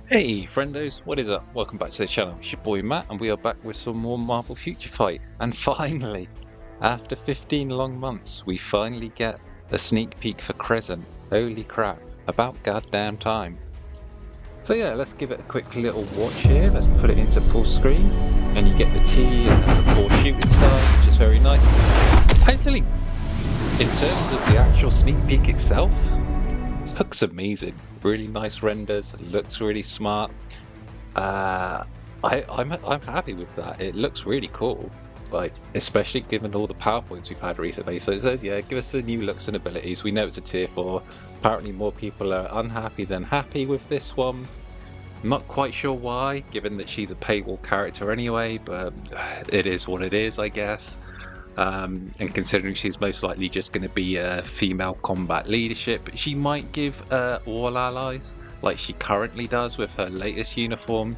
Hey friendos, what is up? Welcome back to the channel. It's your boy Matt and we are back with some more Marvel Future Fight. And finally, after 15 long months, we finally get a sneak peek for Crescent. Holy crap, about goddamn time. So yeah, let's give it a quick little watch here. Let's put it into full screen. And you get the T and then the 4 shooting stars, which is very nice. Actually, in terms of the actual sneak peek itself, looks amazing. Really nice renders, looks really smart. I'm happy with that. It looks really cool, like especially given all the PowerPoints we've had recently. So it says, yeah, give us the new looks and abilities. We know it's a tier 4. Apparently more people are unhappy than happy with this one. I'm not quite sure why, given that she's a paywall character anyway, but it is what it is, I guess. And considering she's most likely just going to be a female combat leadership, she might give all allies, like she currently does with her latest uniform.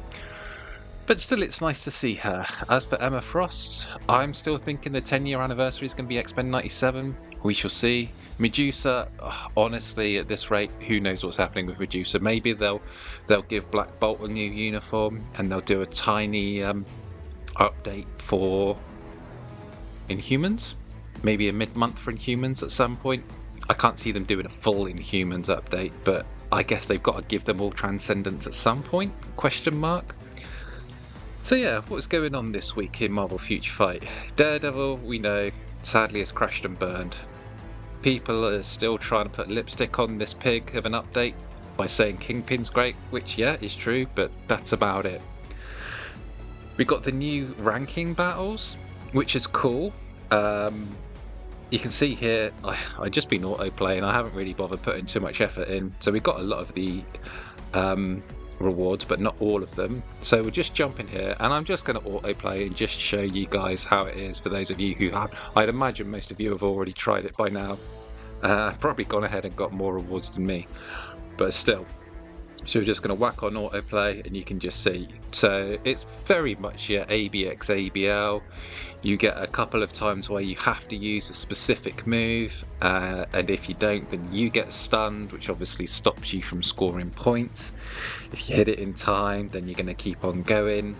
But still, it's nice to see her. As for MFFers, I'm still thinking the 10-year anniversary is going to be X-Men 97. We shall see. Medusa, honestly, at this rate, who knows what's happening with Medusa? Maybe they'll give Black Bolt a new uniform and they'll do a tiny update for Inhumans, maybe a mid-month for Inhumans at some point. I can't see them doing a full Inhumans update, but I guess they've got to give them all Transcendence at some point, question mark. So yeah, what's going on this week in Marvel Future Fight? Daredevil, we know, sadly has crashed and burned. People are still trying to put lipstick on this pig of an update by saying Kingpin's great, which yeah, is true, but that's about it. We got the new ranking battles, which is cool. You can see here, I've just been auto-playing. I haven't really bothered putting too much effort in. So we got a lot of the rewards, but not all of them. So we'll just jump in here, and I'm just going to auto-play and just show you guys how it is for those of you who have. I'd imagine most of you have already tried it by now. Probably gone ahead and got more rewards than me, but still. So we're just going to whack on autoplay and you can just see. So it's very much your ABX ABL. You get a couple of times where you have to use a specific move, and if you don't, then you get stunned, which obviously stops you from scoring points. If you hit it in time, then you're going to keep on going.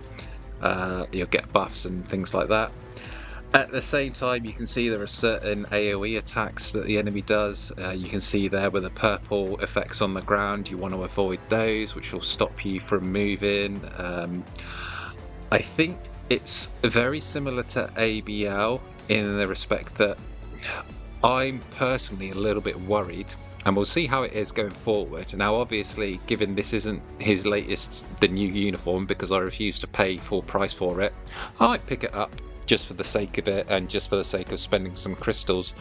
You'll get buffs and things like that. At the same time, you can see there are certain AoE attacks that the enemy does. You can see there with the purple effects on the ground, you want to avoid those, which will stop you from moving. I think it's very similar to ABL in the respect that I'm personally a little bit worried, and we'll see how it is going forward. Now obviously, given this isn't his latest, the new uniform, because I refuse to pay full price for it, I might pick it up just for the sake of it and just for the sake of spending some crystals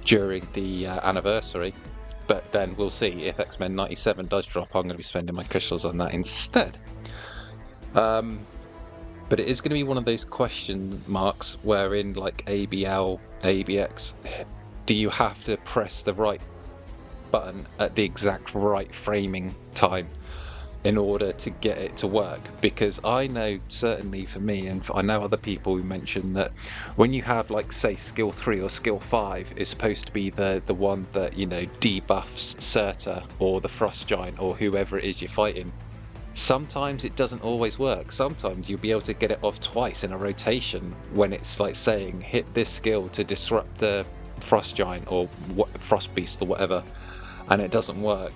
during the anniversary. But then we'll see if X-Men 97 does drop. I'm going to be spending my crystals on that instead. But it is going to be one of those question marks wherein, like ABL, ABX, do you have to press the right button at the exact right framing time in order to get it to work? Because I know, certainly for me, and I know other people who mention that when you have, like, say, skill 3 or skill 5 is supposed to be the one that, you know, debuffs Surtur or the Frost Giant or whoever it is you're fighting, sometimes it doesn't always work. Sometimes you'll be able to get it off twice in a rotation when it's like saying hit this skill to disrupt the Frost Giant or Frost Beast or whatever, and it doesn't work.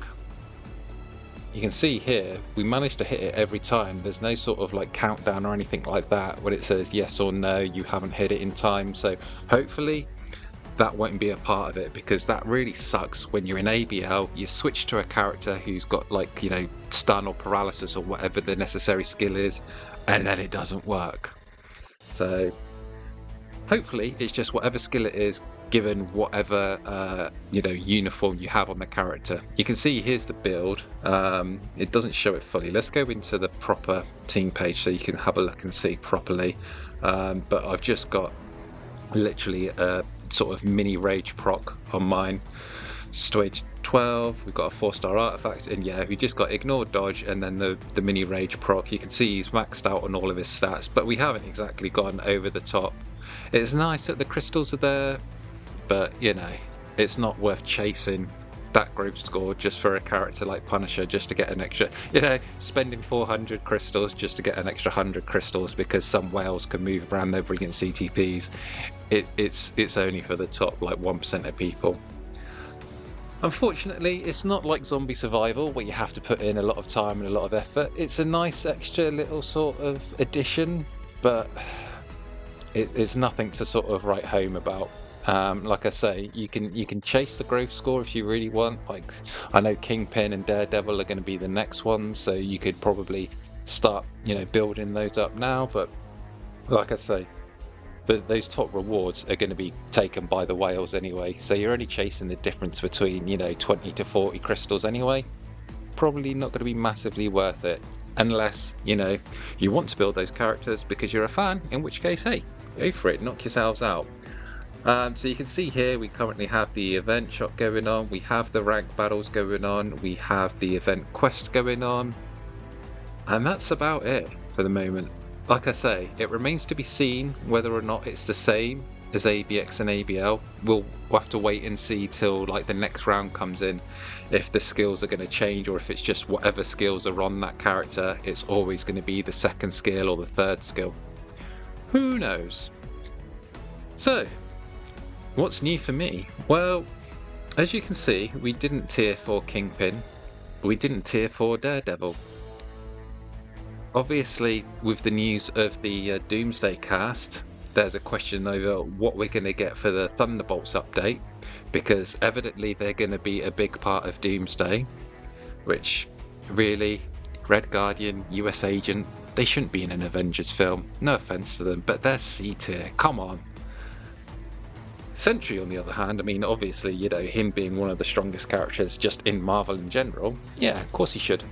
You can see here, we managed to hit it every time. There's no sort of like countdown or anything like that when it says yes or no, you haven't hit it in time. So hopefully that won't be a part of it, because that really sucks when you're in ABL, you switch to a character who's got, like, you know, stun or paralysis or whatever the necessary skill is, and then it doesn't work. So hopefully it's just whatever skill it is, given whatever you know, uniform you have on the character. You can see here's the build. It doesn't show it fully. Let's go into the proper team page so you can have a look and see properly. But I've just got literally a sort of mini rage proc on mine. Stage 12, we've got a 4-star artifact, and yeah, we just got ignore dodge and then the mini rage proc. You can see he's maxed out on all of his stats, but we haven't exactly gone over the top. It's nice that the crystals are there, but you know, it's not worth chasing that growth score just for a character like Punisher, just to get an extra, spending 400 crystals just to get an extra 100 crystals because some whales can move around their brilliant CTPs. It's only for the top like 1% of people. Unfortunately, it's not like zombie survival where you have to put in a lot of time and a lot of effort. It's a nice extra little sort of addition, but it's nothing to sort of write home about. Like I say, you can chase the growth score if you really want. Like, I know Kingpin and Daredevil are going to be the next ones, so you could probably start, building those up now. But like I say, those top rewards are going to be taken by the whales anyway. So you're only chasing the difference between 20 to 40 crystals anyway. Probably not going to be massively worth it unless you want to build those characters because you're a fan. In which case, hey, go for it, knock yourselves out. So you can see here we currently have the event shop going on, we have the rank battles going on, we have the event quest going on, and that's about it for the moment. Like I say, it remains to be seen whether or not it's the same as ABX and ABL. We'll have to wait and see till like the next round comes in, if the skills are going to change or if it's just whatever skills are on that character, it's always going to be the second skill or the third skill. Who knows? So, what's new for me? Well, as you can see, we didn't tier 4 Kingpin, we didn't tier 4 Daredevil. Obviously, with the news of the Doomsday cast, there's a question over what we're going to get for the Thunderbolts update, because evidently they're going to be a big part of Doomsday, which really, Red Guardian, US Agent, they shouldn't be in an Avengers film. No offense to them, but they're C tier, come on. Sentry, on the other hand, I mean, obviously, him being one of the strongest characters just in Marvel in general, yeah, of course he should.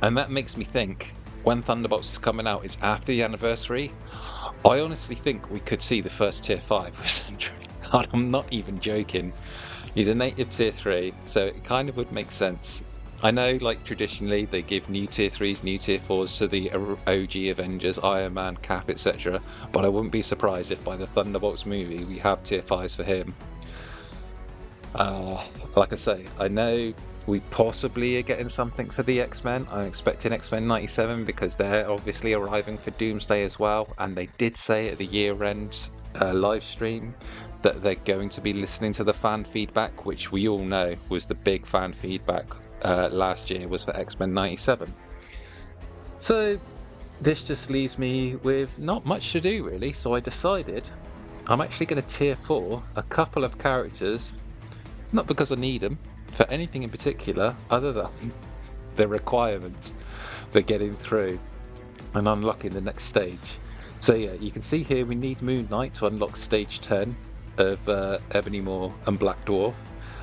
And that makes me think, when Thunderbolts is coming out, it's after the anniversary, I honestly think we could see the first tier 5 with Sentry. I'm not even joking. He's a native tier 3, so it kind of would make sense. I know, like, traditionally they give new tier 3s, new tier 4s to the OG Avengers, Iron Man, Cap, etc. But I wouldn't be surprised if by the Thunderbolts movie we have tier 5s for him. Like I say, I know we possibly are getting something for the X-Men. I'm expecting X-Men 97 because they're obviously arriving for Doomsday as well. And they did say at the year-end live stream that they're going to be listening to the fan feedback, which we all know was the big fan feedback last year was for X-Men 97. So this just leaves me with not much to do really, so I decided I'm actually going to tier 4 a couple of characters, not because I need them for anything in particular other than the requirements for getting through and unlocking the next stage. So yeah, you can see here we need Moon Knight to unlock stage 10 of Ebony Maw and Black Dwarf,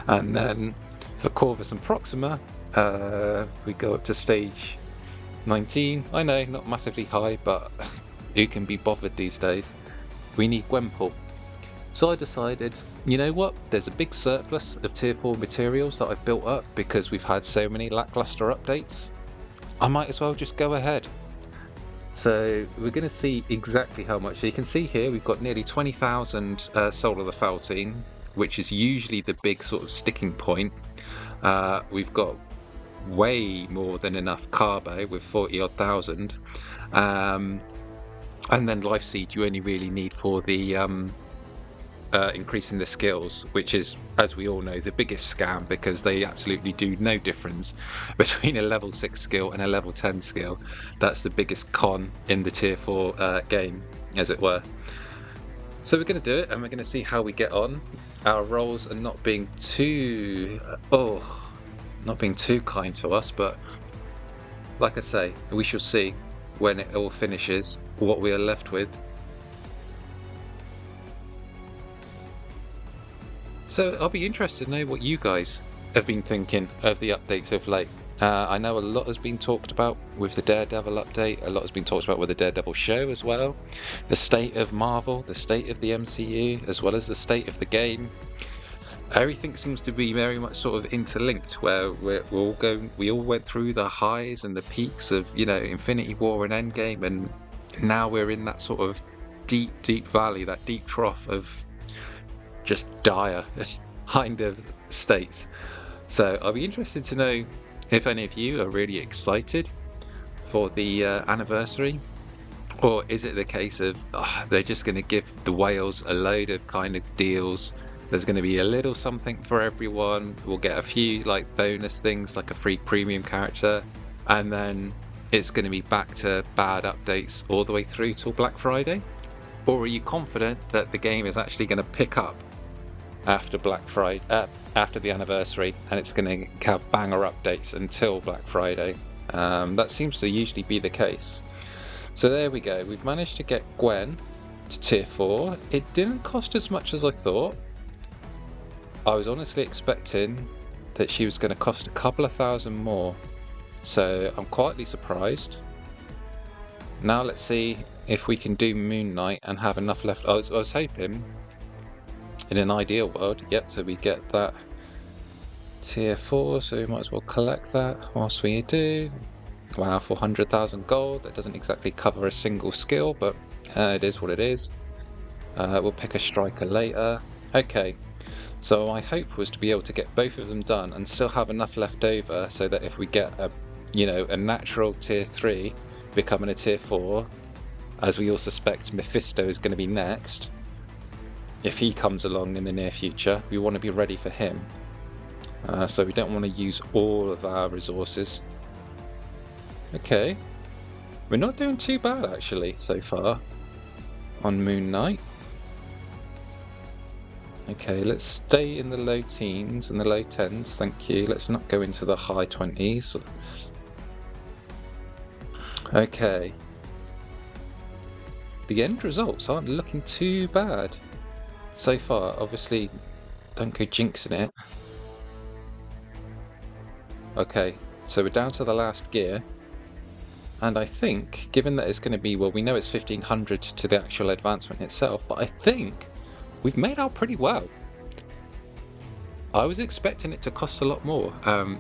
and then for Corvus and Proxima we go up to stage 19. I know, not massively high, but who can be bothered these days? We need Gwenpool. So I decided, you know what, there's a big surplus of tier 4 materials that I've built up because we've had so many lackluster updates. I might as well just go ahead. So we're going to see exactly how much. So you can see here we've got nearly 20,000 Soul of the Foul Team, which is usually the big sort of sticking point. We've got way more than enough Carbo with 40-odd thousand. And then Life Seed you only really need for the increasing the skills, which is, as we all know, the biggest scam because they absolutely do no difference between a level 6 skill and a level 10 skill. That's the biggest con in the tier 4 game, as it were. So we're going to do it and we're going to see how we get on. Our rolls are not being too kind to us, but like I say, we shall see when it all finishes what we are left with. So I'll be interested to know what you guys have been thinking of the updates of late. I know a lot has been talked about with the Daredevil update, a lot has been talked about with the Daredevil show as well, the state of Marvel, the state of the MCU, as well as the state of the game. Everything seems to be very much sort of interlinked, where we all went through the highs and the peaks of, Infinity War and Endgame, and now we're in that sort of deep valley, that deep trough of just dire kind of states. So I'll be interested to know if any of you are really excited for the anniversary, or is it the case of they're just going to give the whales a load of kind of deals? There's going to be a little something for everyone. We'll get a few like bonus things like a free premium character, and then it's going to be back to bad updates all the way through till Black Friday? Or are you confident that the game is actually going to pick up after Black Friday, after the anniversary, and it's going to have banger updates until Black Friday? That seems to usually be the case. So there we go. We've managed to get Gwen to tier 4. It didn't cost as much as I thought. I was honestly expecting that she was going to cost a couple of thousand more. So I'm quietly surprised. Now let's see if we can do Moon Knight and have enough left. I was hoping in an ideal world, yep, so we get that tier 4, so we might as well collect that whilst we do. Wow, 400,000 gold. That doesn't exactly cover a single skill, but it is what it is. We'll pick a striker later. Okay, so my hope was to be able to get both of them done and still have enough left over so that if we get a natural tier 3 becoming a tier 4, as we all suspect Mephisto is going to be next, if he comes along in the near future, we want to be ready for him. So we don't want to use all of our resources. Okay, we're not doing too bad actually so far on Moon Knight. Okay, let's stay in the low teens and the low 10s, thank you. Let's not go into the high 20s. Okay. The end results aren't looking too bad so far. Obviously, don't go jinxing it. Okay, so we're down to the last gear. And I think, given that it's going to be, well, we know it's 1500 to the actual advancement itself, but I think we've made out pretty well. I was expecting it to cost a lot more.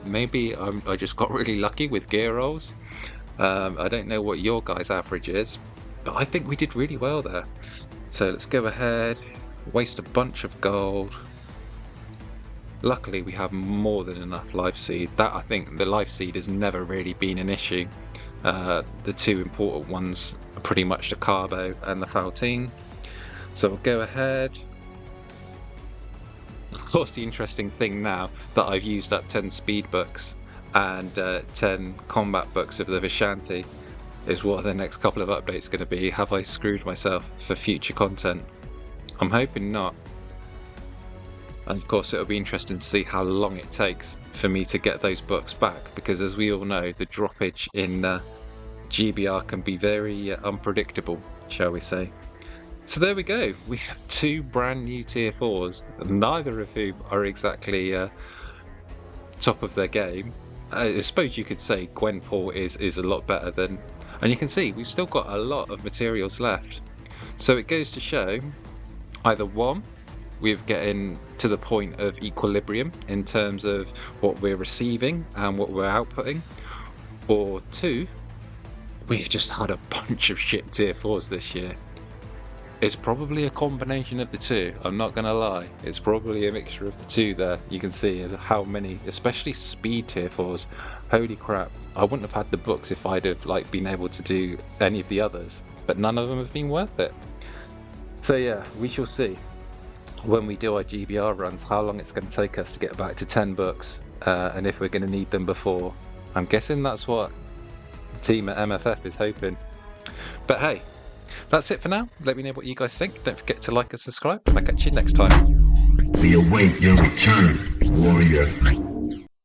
Maybe I just got really lucky with gear rolls. I don't know what your guys' average is, but I think we did really well there. So let's go ahead, waste a bunch of gold. Luckily we have more than enough life seed. That, I think the life seed has never really been an issue. The two important ones are pretty much the Carbo and the Faltine. So we'll go ahead. Of course, the interesting thing now that I've used up 10 speed books and 10 combat books of the Vishanti is what are the next couple of updates going to be. Have I screwed myself for future content? I'm hoping not. And of course it'll be interesting to see how long it takes for me to get those books back, because as we all know, the droppage in GBR can be very unpredictable, shall we say. So there we go, we have 2 brand new tier 4s, neither of whom are exactly top of their game. I suppose you could say Gwenpool is a lot better than, and you can see we've still got a lot of materials left. So it goes to show either one, we're getting to the point of equilibrium in terms of what we're receiving and what we're outputting, or 2, we've just had a bunch of shit tier 4s this year. It's probably a combination of the two, I'm not gonna lie. It's probably a mixture of the two there. You can see how many, especially speed tier 4s. Holy crap, I wouldn't have had the books if I'd have been able to do any of the others, but none of them have been worth it. So yeah, we shall see when we do our GBR runs how long it's going to take us to get back to 10 books, and if we're going to need them before. I'm guessing that's what the team at MFF is hoping. But hey, that's it for now. Let me know what you guys think. Don't forget to like and subscribe. I'll catch you next time. We await your return, warrior.